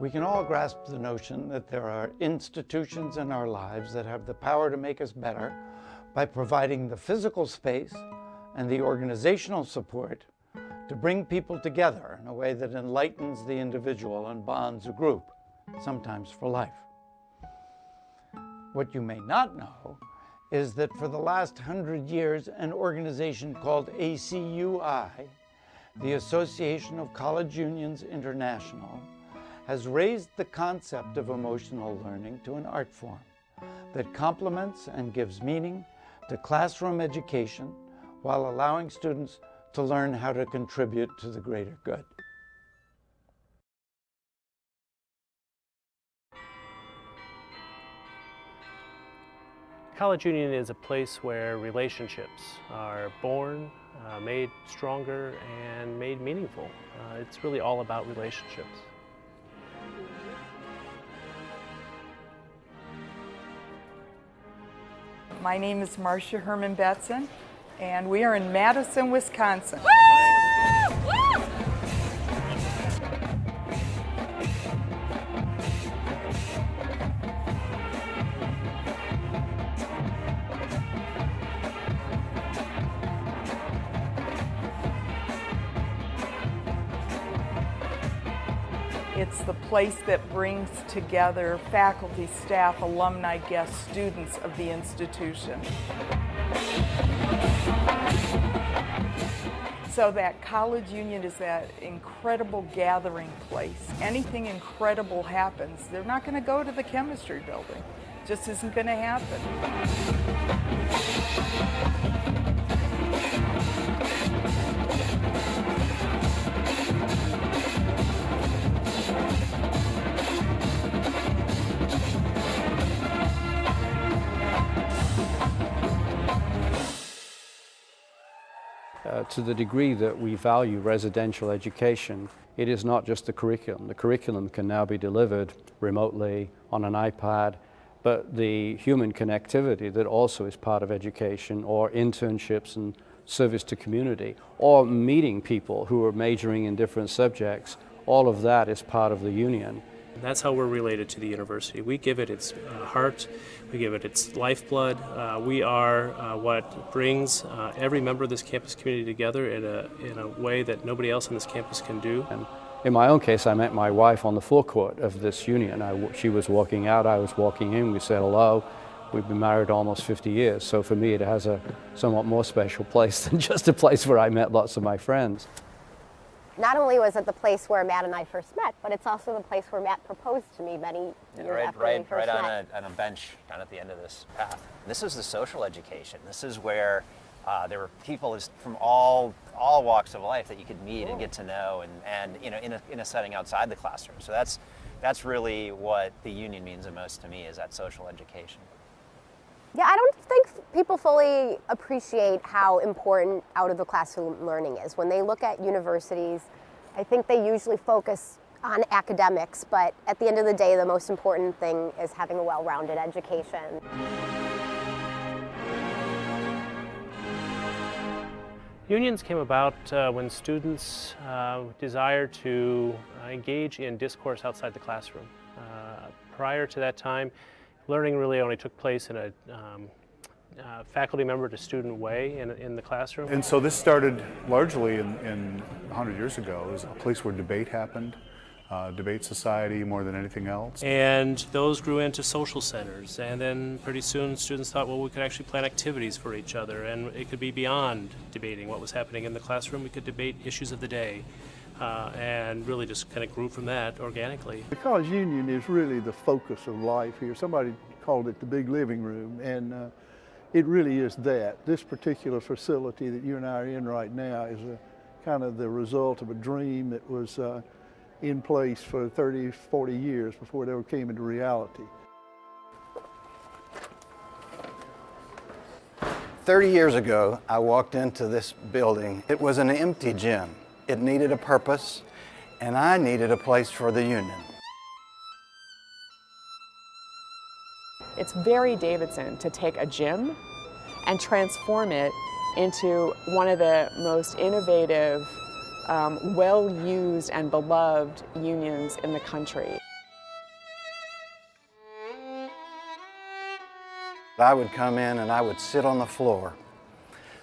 We can all grasp the notion that there are institutions in our lives that have the power to make us better by providing the physical space and the organizational support to bring people together in a way that enlightens the individual and bonds a group, sometimes for life. What you may not know is that for the last 100 years, an organization called ACUI, the Association of College Unions International, has raised the concept of emotional learning to an art form that complements and gives meaning to classroom education while allowing students to learn how to contribute to the greater good. College Union is a place where relationships are born, made stronger, and made meaningful. It's really all about relationships. My name is Marcia Herman Betson, and we are in Madison, Wisconsin. It's the place that brings together faculty, staff, alumni, guests, students of the institution. So that College Union is that incredible gathering place. Anything incredible happens, they're not going to go to the chemistry building. It just isn't going to happen. To the degree that we value residential education, it is not just the curriculum. The curriculum can now be delivered remotely on an iPad, but the human connectivity that also is part of education, or internships and service to community, or meeting people who are majoring in different subjects, all of that is part of the union. That's how we're related to the university. We give it its heart, we give it its lifeblood. We are what brings every member of this campus community together in a way that nobody else on this campus can do. And in my own case, I met my wife on the forecourt of this union. She was walking out, I was walking in, we said hello. We've been married almost 50 years, so for me it has a somewhat more special place than just a place where I met lots of my friends. Not only was it the place where Matt and I first met, but it's also the place where Matt proposed to me many years after we first met. On a bench down at the end of this path. This is the social education. This is where there were people from all walks of life that you could meet and get to know, and you know, in a setting outside the classroom. So that's really what the union means the most to me, is that social education. Yeah, I don't think people fully appreciate how important out-of-the-classroom learning is. When they look at universities, I think they usually focus on academics, but at the end of the day, the most important thing is having a well-rounded education. Unions came about when students desired to engage in discourse outside the classroom. Prior to that time, learning really only took place in a faculty member to student way in the classroom. And so this started largely in 100 years ago as a place where debate happened, debate society more than anything else. And those grew into social centers, and then pretty soon students thought, well, we could actually plan activities for each other, and it could be beyond debating what was happening in the classroom. We could debate issues of the day. And really just kind of grew from that organically. The College Union is really the focus of life here. Somebody called it the big living room, and it really is that. This particular facility that you and I are in right now is kind of the result of a dream that was in place for 30, 40 years before it ever came into reality. 30 years ago, I walked into this building. It was an empty gym. It needed a purpose, and I needed a place for the union. It's very Davidson to take a gym and transform it into one of the most innovative, well-used and beloved unions in the country. I would come in and I would sit on the floor.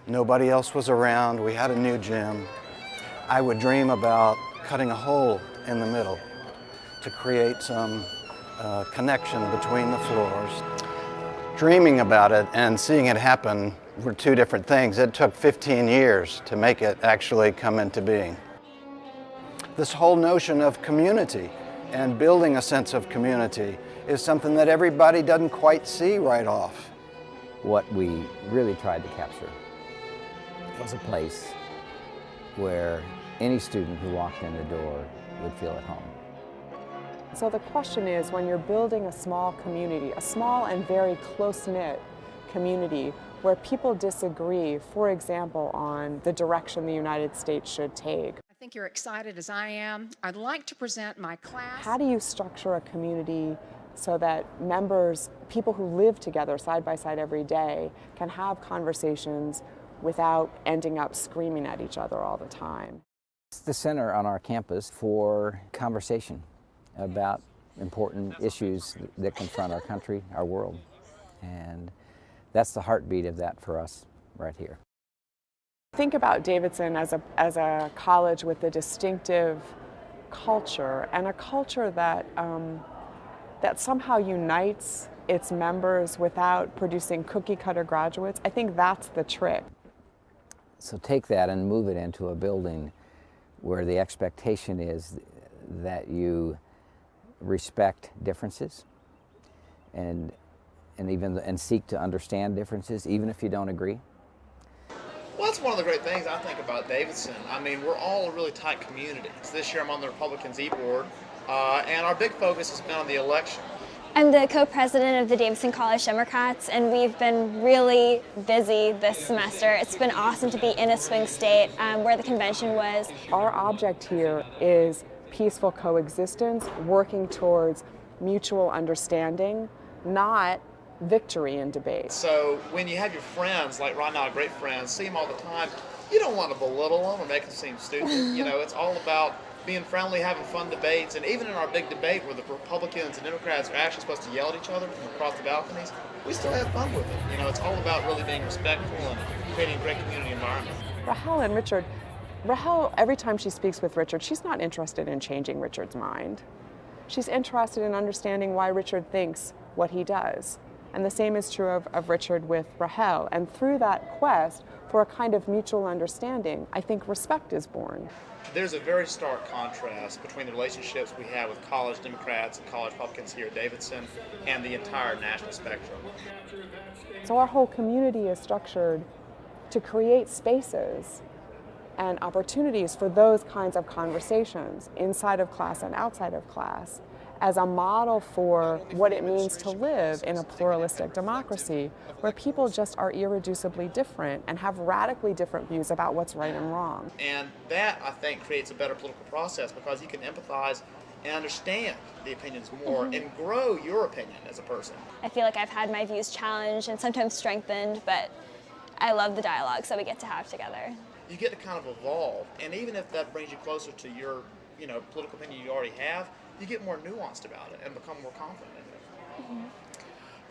Nobody else was around. We had a new gym. I would dream about cutting a hole in the middle to create some connection between the floors. Dreaming about it and seeing it happen were two different things. It took 15 years to make it actually come into being. This whole notion of community and building a sense of community is something that everybody doesn't quite see right off. What we really tried to capture was a place where any student who walked in the door would feel at home. So the question is, when you're building a small community, a small and very close-knit community where people disagree, for example, on the direction the United States should take. I think you're excited as I am. I'd like to present my class. How do you structure a community so that members, people who live together side by side every day, can have conversations without ending up screaming at each other all the time? It's the center on our campus for conversation about important issues that confront our country, our world. And that's the heartbeat of that for us right here. Think about Davidson as a college with a distinctive culture, and a culture that, that somehow unites its members without producing cookie-cutter graduates. I think that's the trick. So take that and move it into a building where the expectation is that you respect differences and seek to understand differences, even if you don't agree. Well, that's one of the great things I think about Davidson. I mean, we're all a really tight community. So this year I'm on the Republicans E-Board, and our big focus has been on the election. I'm the co-president of the Davidson College Democrats, and we've been really busy this semester. It's been awesome to be in a swing state where the convention was. Our object here is peaceful coexistence, working towards mutual understanding, not victory in debate. So when you have your friends, like right now, great friends, see them all the time, you don't want to belittle them or make them seem stupid. You know, it's all about being friendly, having fun debates, and even in our big debate where the Republicans and Democrats are actually supposed to yell at each other from across the balconies, we still have fun with it. You know, it's all about really being respectful and creating a great community environment. Rahel and Richard, Rahel, every time she speaks with Richard, she's not interested in changing Richard's mind. She's interested in understanding why Richard thinks what he does. And the same is true of Richard with Rahel. And through that quest for a kind of mutual understanding, I think respect is born. There's a very stark contrast between the relationships we have with college Democrats and college Republicans here at Davidson and the entire national spectrum. So our whole community is structured to create spaces and opportunities for those kinds of conversations inside of class and outside of class as a model for what it means to live in a pluralistic democracy where people just are irreducibly different and have radically different views about what's right and wrong. And that, I think, creates a better political process because you can empathize and understand the opinions more and grow your opinion as a person. I feel like I've had my views challenged and sometimes strengthened, but I love the dialogues that we get to have together. You get to kind of evolve, and even if that brings you closer to your, political opinion you already have, you get more nuanced about it and become more confident in it.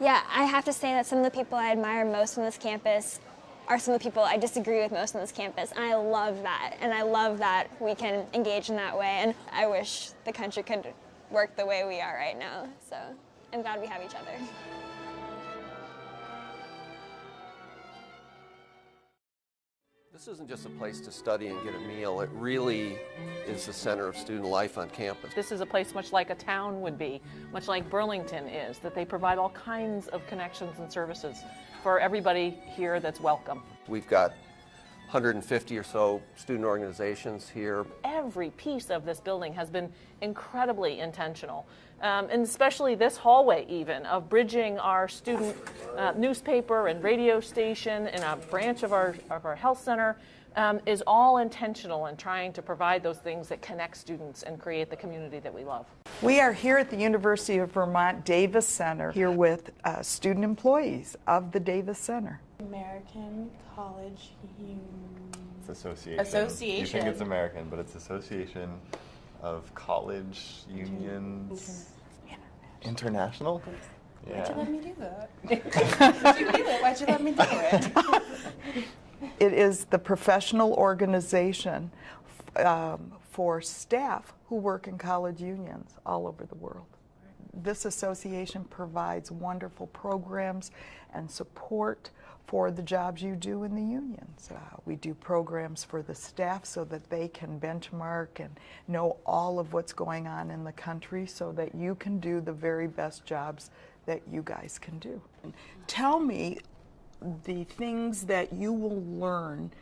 Yeah, I have to say that some of the people I admire most on this campus are some of the people I disagree with most on this campus, and I love that. And I love that we can engage in that way, and I wish the country could work the way we are right now. So I'm glad we have each other. This isn't just a place to study and get a meal. It really is the center of student life on campus. This is a place much like a town would be, much like Burlington is, that they provide all kinds of connections and services for everybody here that's welcome. We've got 150 or so student organizations here. Every piece of this building has been incredibly intentional. And especially this hallway even, of bridging our student newspaper and radio station and a branch of our health center is all intentional in trying to provide those things that connect students and create the community that we love. We are here at the University of Vermont Davis Center, here with student employees of the Davis Center. American College It's association. Association. You think it's American, but it's Association of College Unions. International? Why'd you let me do that? Did you feel it? Why'd you let me do it? It is the professional organization for staff who work in college unions all over the world. This association provides wonderful programs and support for the jobs you do in the unions. We do programs for the staff so that they can benchmark and know all of what's going on in the country so that you can do the very best jobs that you guys can do. Tell me the things that you will learn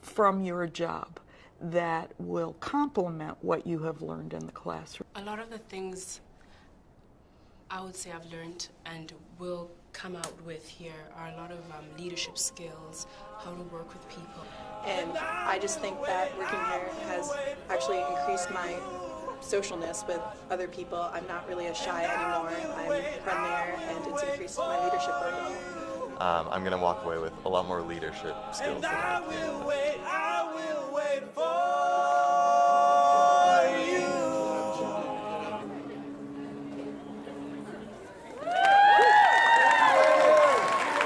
from your job that will complement what you have learned in the classroom. A lot of the things I would say I've learned and will come out with here are a lot of leadership skills, how to work with people. And I just think that working here has actually increased my socialness with other people. I'm not really as shy anymore. I'm friendlier, and it's increased my leadership level. I'm going to walk away with a lot more leadership skills than I will wait for you.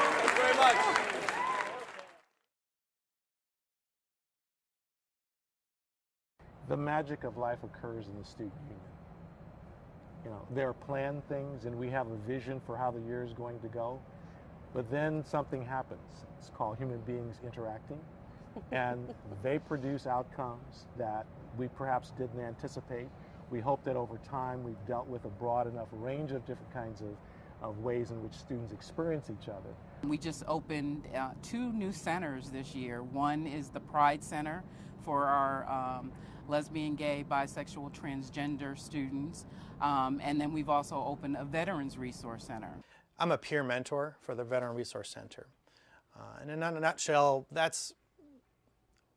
Thank you very much. The magic of life occurs in the student union. You know, there are planned things and we have a vision for how the year is going to go, but then something happens. It's called human beings interacting, and they produce outcomes that we perhaps didn't anticipate. We hope that over time we've dealt with a broad enough range of different kinds of ways in which students experience each other. We just opened 2 new centers this year. One is the Pride Center for our lesbian, gay, bisexual, transgender students. And then we've also opened a Veterans Resource Center. I'm a peer mentor for the Veteran Resource Center. And in a nutshell, that's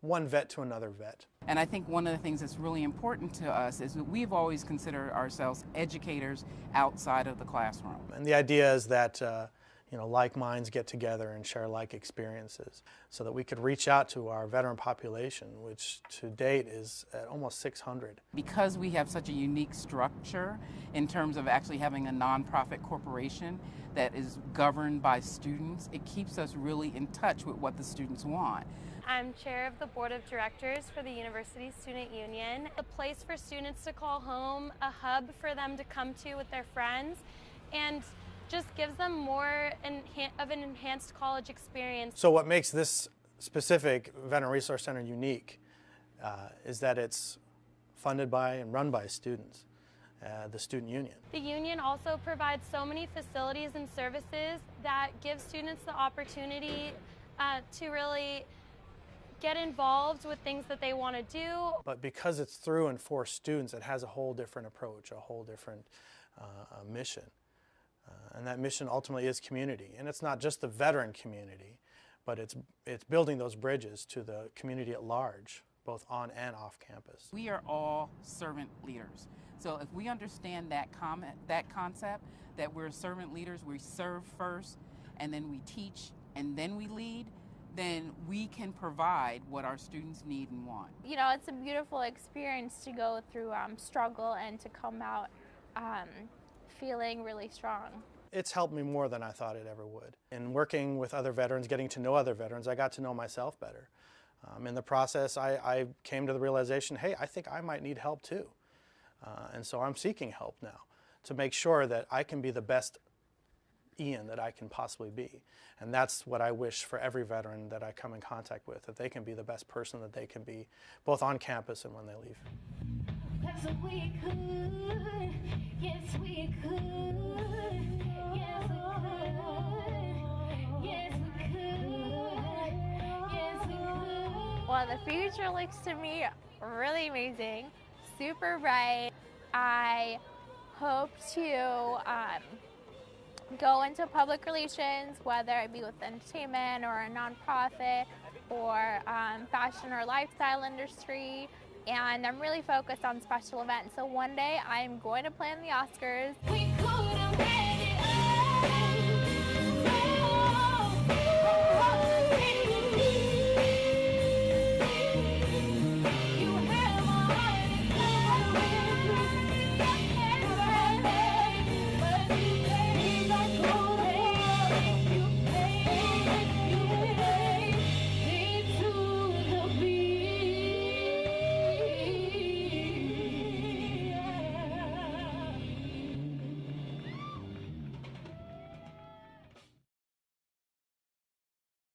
one vet to another vet. And I think one of the things that's really important to us is that we've always considered ourselves educators outside of the classroom. And the idea is that you know, like minds get together and share like experiences so that we could reach out to our veteran population, which to date is at almost 600. Because we have such a unique structure in terms of actually having a nonprofit corporation that is governed by students, it keeps us really in touch with what the students want. I'm chair of the board of directors for the University Student Union, a place for students to call home, a hub for them to come to with their friends, and just gives them more of an enhanced college experience. So what makes this specific Veteran Resource Center unique is that it's funded by and run by students, the student union. The union also provides so many facilities and services that give students the opportunity to really get involved with things that they want to do. But because it's through and for students, it has a whole different approach, a whole different mission. And that mission ultimately is community. And it's not just the veteran community, but it's building those bridges to the community at large, both on and off campus. We are all servant leaders. So if we understand that concept, that we're servant leaders, we serve first, and then we teach, and then we lead, then we can provide what our students need and want. You know, it's a beautiful experience to go through struggle and to come out feeling really strong. It's helped me more than I thought it ever would. In working with other veterans, getting to know other veterans, I got to know myself better. In the process, I came to the realization, hey, I think I might need help too. And so I'm seeking help now to make sure that I can be the best Ian that I can possibly be. And that's what I wish for every veteran that I come in contact with, that they can be the best person that they can be, both on campus and when they leave. Yes, we could. Yes, we could. Yes, we could. Yes, we could. Yes, we could. Well, the future looks to me really amazing, super bright. I hope to go into public relations, whether it be with entertainment or a nonprofit or fashion or lifestyle industry. And I'm really focused on special events. So one day I'm going to plan the Oscars.